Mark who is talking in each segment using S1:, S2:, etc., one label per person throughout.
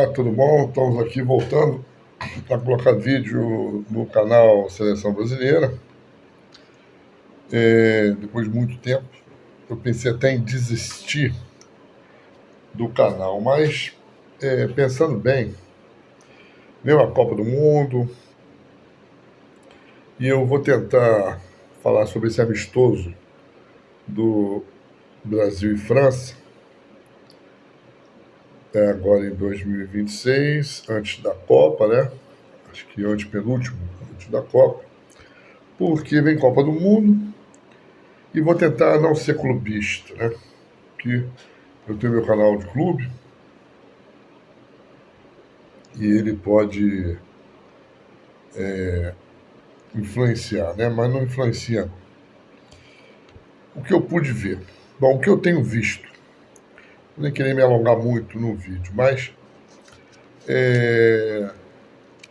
S1: tudo bom? Estamos aqui voltando para colocar vídeo no canal Seleção Brasileira. Depois de muito tempo, eu pensei até em desistir do canal, mas pensando bem, veio a Copa do Mundo e eu vou tentar falar sobre esse amistoso do Brasil e França, agora em 2026, antes da Copa, né? Acho que antepenúltimo, antes da Copa, porque vem Copa do Mundo e vou tentar não ser clubista, né? Porque eu tenho meu canal de clube e ele pode influenciar, né? Mas não influencia o que eu pude ver. Bom, o que eu tenho visto, não nem querer me alongar muito no vídeo, mas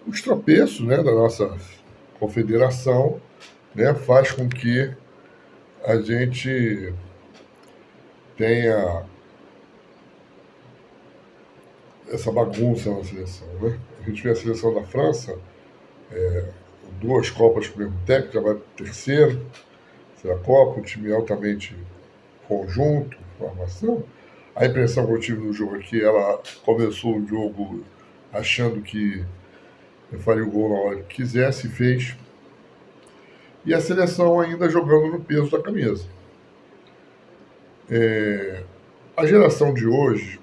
S1: os tropeços, né, da nossa confederação, né, faz com que a gente tenha essa bagunça na seleção, né? A gente vê a seleção da França, duas Copas com o mesmo técnico, já vai para o terceiro, será a Copa, um time altamente conjunto, formação. A impressão que eu tive no jogo aqui, ela começou o jogo achando que faria o gol na hora que quisesse e fez. E a seleção ainda jogando no peso da camisa. A geração de hoje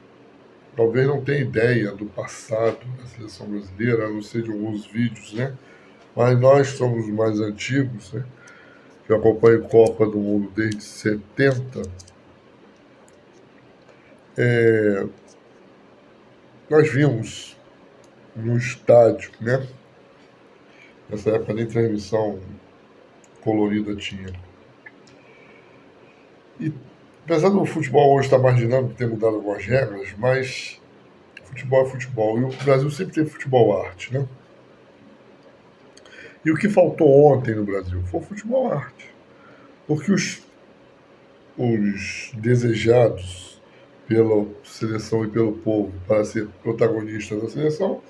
S1: talvez não tenha ideia do passado da seleção brasileira, a não ser de alguns vídeos, né? Mas nós somos os mais antigos, né? Que acompanho Copa do Mundo desde 70. Nós vimos no estádio, né? Nessa época nem transmissão colorida tinha. E apesar do futebol hoje estar mais dinâmico, ter mudado algumas regras, mas futebol é futebol. E o Brasil sempre teve futebol arte, né? E o que faltou ontem no Brasil foi o futebol arte. Porque os desejados pela seleção e pelo povo para ser protagonistas da seleção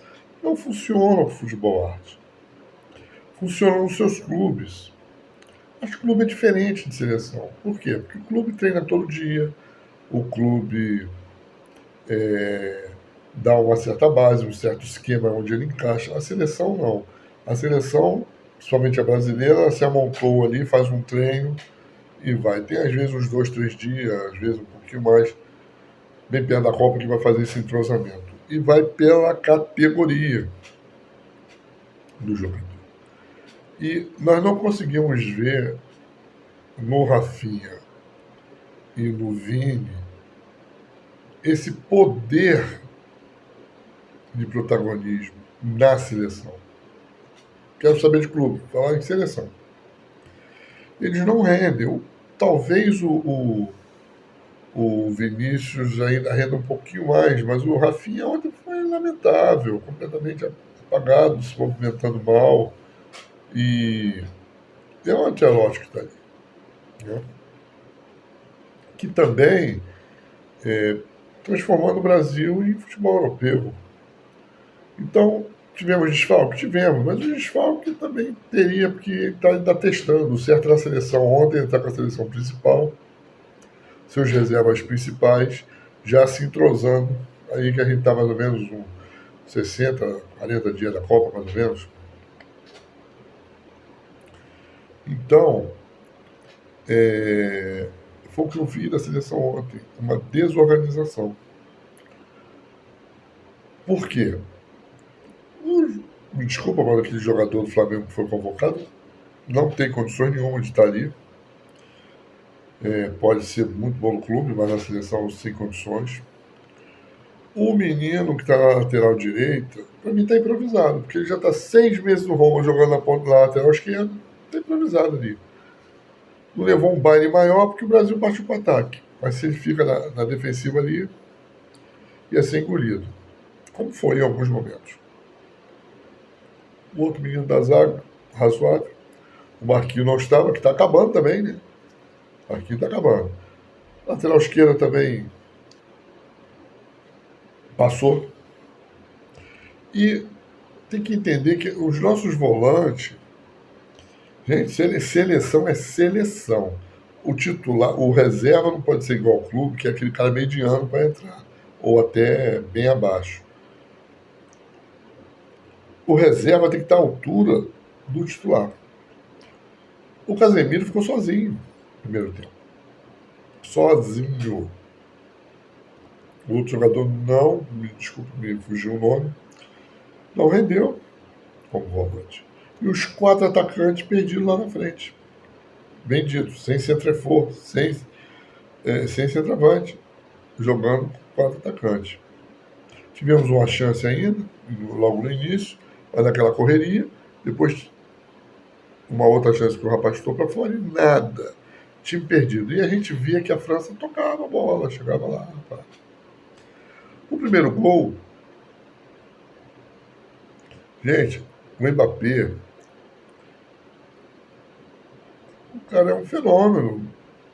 S1: não funcionam com o futebol arte. Funcionam nos seus clubes. Mas clube é diferente de seleção. Por quê? Porque o clube treina todo dia, o clube dá uma certa base, um certo esquema onde ele encaixa. A seleção não. A seleção, principalmente a brasileira, ela se amontou ali, faz um treino e vai. Tem às vezes uns 2, 3 dias, às vezes um pouquinho mais, bem perto da Copa, que vai fazer esse entrosamento. E vai pela categoria do jogador. E nós não conseguimos ver no Rafinha e no Vini esse poder de protagonismo na seleção. Quero saber de clube, falar em seleção. Eles não rendem. Talvez o Vinícius ainda renda um pouquinho mais, mas o Rafinha ontem foi lamentável, completamente apagado, se movimentando mal. E é um Ancelotti que está ali, né? Que também transformando o Brasil em futebol europeu. Então, tivemos desfalque? Tivemos, mas o desfalque também teria, porque ele está ainda testando. O certo na seleção ontem, ele está com a seleção principal, seus reservas principais, já se entrosando, aí que a gente está mais ou menos uns 60, 40 dias da Copa, mais ou menos. Então, foi o que eu vi da seleção ontem, uma desorganização. Por quê? Me desculpa, mas aquele jogador do Flamengo que foi convocado não tem condições nenhuma de estar ali. Pode ser muito bom no clube, mas na seleção sem condições. O menino que está na lateral direita, para mim está improvisado, porque ele já está 6 meses no Roma jogando na ponta da lateral esquerda, está improvisado ali. Não levou um baile maior porque o Brasil partiu para o ataque, mas se ele fica na defensiva ali, ia ser engolido, como foi em alguns momentos. O outro menino da zaga, razoável, o Marquinhos não estava, que está acabando também, né? O Marquinhos está acabando. Lateral esquerda também passou. E tem que entender que os nossos volantes, gente, seleção é seleção. O titular, o reserva não pode ser igual ao clube, que é aquele cara mediano para entrar, ou até bem abaixo. O reserva tem que estar à altura do titular. O Casemiro ficou sozinho no primeiro tempo. Sozinho. O outro jogador não, desculpa, me fugiu o nome, não rendeu como volante. E os 4 atacantes perdidos lá na frente. Vendidos, sem centrofor, sem centroavante, jogando com 4 atacantes. Tivemos uma chance ainda, logo no início, mas naquela correria. Depois, uma outra chance que o rapaz chutou para fora e nada. Time perdido. E a gente via que a França tocava a bola, chegava lá. Rapaz. O primeiro gol, gente, o Mbappé, o cara é um fenômeno.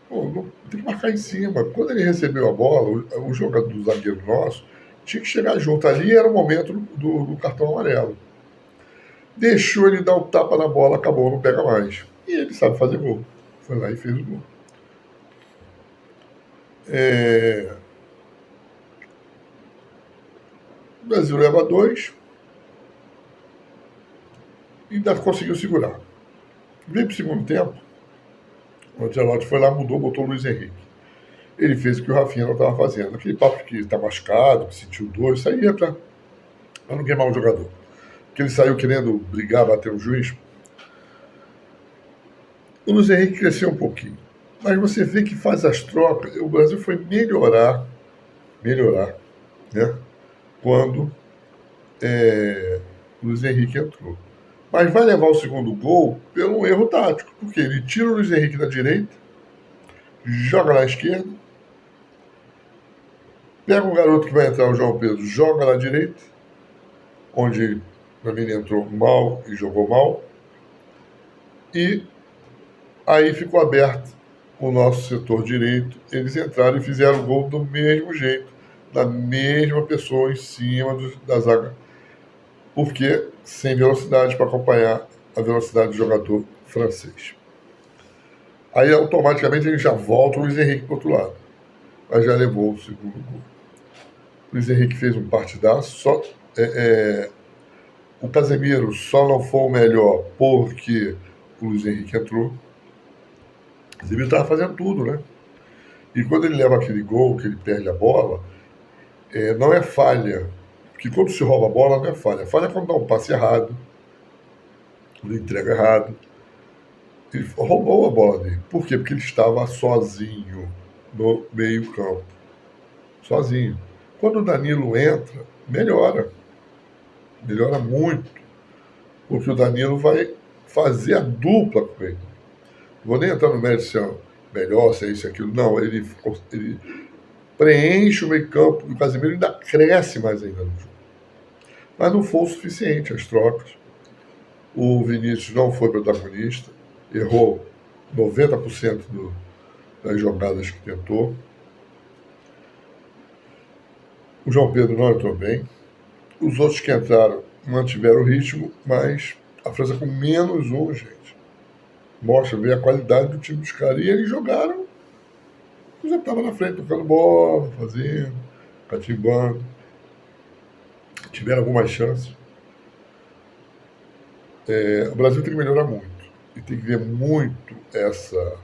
S1: Pô, tem que marcar em cima. Quando ele recebeu a bola, o jogador do zagueiro nosso tinha que chegar junto. Ali era o momento do cartão amarelo. Deixou ele dar o tapa na bola, acabou, não pega mais. E ele sabe fazer gol. Foi lá e fez o gol. O Brasil leva 2 e ainda conseguiu segurar. Veio pro segundo tempo, o Ancelotti foi lá, mudou, botou o Luiz Henrique. Ele fez o que o Rafinha não estava fazendo. Aquele papo que está machucado, que sentiu dor, isso aí é para não queimar o jogador. Porque ele saiu querendo brigar, bater o juiz. O Luiz Henrique cresceu um pouquinho. Mas você vê que faz as trocas. O Brasil foi melhorar, né? Quando o Luiz Henrique entrou. Mas vai levar o segundo gol pelo erro tático. Porque ele tira o Luiz Henrique da direita, joga na esquerda, pega o garoto que vai entrar, o João Pedro, joga na direita, onde para mim ele entrou mal e jogou mal. E aí ficou aberto o nosso setor direito. Eles entraram e fizeram o gol do mesmo jeito, da mesma pessoa em cima da zaga. Porque sem velocidade para acompanhar a velocidade do jogador francês. Aí automaticamente ele já volta o Luiz Henrique para o outro lado. Mas já levou o segundo gol. O Luiz Henrique fez um partidaço. O Casemiro só não foi o melhor porque o Luiz Henrique entrou. O Casemiro estava fazendo tudo, né? E quando ele leva aquele gol, que ele perde a bola, não é falha. Porque quando se rouba a bola, não é falha. Falha é quando dá um passe errado, quando entrega errado. Ele roubou a bola dele. Por quê? Porque ele estava sozinho no meio-campo. Sozinho. Quando o Danilo entra, melhora. Melhora muito. Porque o Danilo vai fazer a dupla com ele. Não vou nem entrar no mérito se é melhor, se é isso e aquilo. Não, ele preenche o meio-campo e o Casemiro ainda cresce mais ainda no jogo. Mas não foi o suficiente as trocas. O Vinícius não foi protagonista, errou 90% das jogadas que tentou. O João Pedro não entrou bem. Os outros que entraram mantiveram o ritmo, mas a França com menos um, gente. Mostra bem a qualidade do time dos caras. E eles jogaram, já estavam na frente, tocando bola, fazendo, catimbando. Tiveram algumas chances. O Brasil tem que melhorar muito. E tem que ver muito essa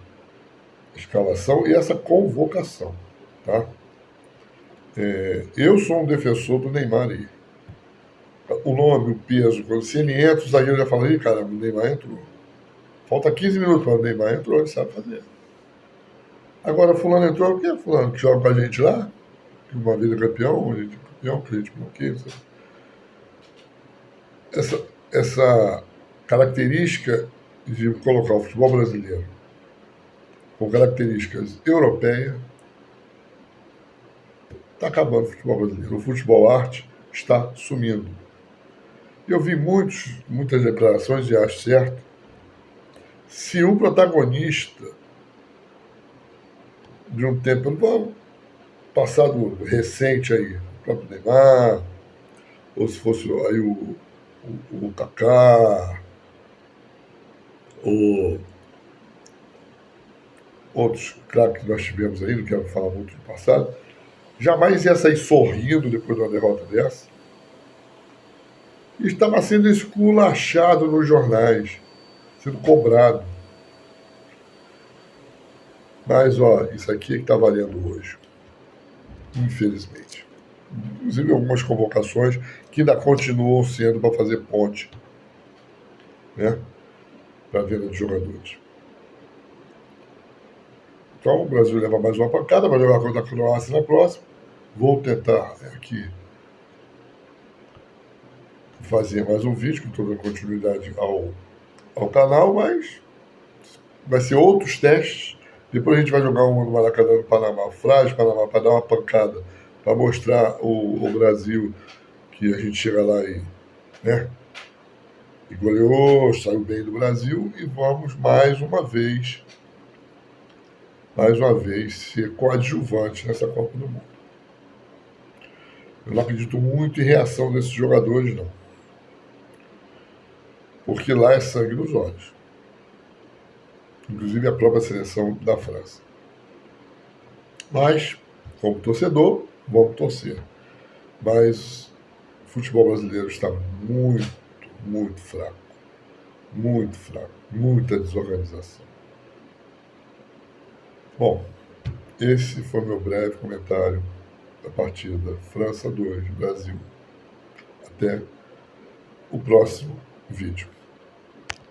S1: escalação e essa convocação. Tá? Eu sou um defensor do Neymar aí. O nome, o peso, se ele entra, o zagueiro já fala, ih, caramba, o Neymar entrou. Falta 15 minutos para o Neymar entrou, ele sabe fazer. Agora, fulano entrou, o que é fulano? Que joga com a gente lá? Que uma vez é campeão, a gente é campeão, que a gente bloqueia. Essa característica de colocar o futebol brasileiro com características europeias está acabando o futebol brasileiro. O futebol arte está sumindo. Eu vi muitas declarações e acho certo. Se um protagonista de um tempo, passado recente aí, o próprio Neymar, ou se fosse aí o Kaká, ou outros craques que nós tivemos aí, não quero falar muito do passado, jamais ia sair sorrindo depois de uma derrota dessa. E estava sendo esculachado nos jornais, sendo cobrado. Mas, ó, isso aqui é que está valendo hoje, infelizmente. Inclusive algumas convocações que ainda continuam sendo para fazer ponte, né, para a venda de jogadores. Então o Brasil leva mais uma pancada, vai jogar contra a Croácia na próxima. Vou tentar aqui fazer mais um vídeo, com toda a continuidade ao canal, mas vai ser outros testes. Depois a gente vai jogar uma no Maracanã no Panamá, Frágil Panamá, para dar uma pancada, para mostrar o Brasil que a gente chega lá e goleou, saiu bem do Brasil, e vamos mais uma vez ser coadjuvante nessa Copa do Mundo. Eu não acredito muito em reação desses jogadores, não. Porque lá é sangue nos olhos. Inclusive a própria seleção da França. Mas, como torcedor, vamos torcer. Mas o futebol brasileiro está muito, muito fraco. Muito fraco. Muita desorganização. Bom, esse foi meu breve comentário da partida França 2, Brasil. Até o próximo vídeo.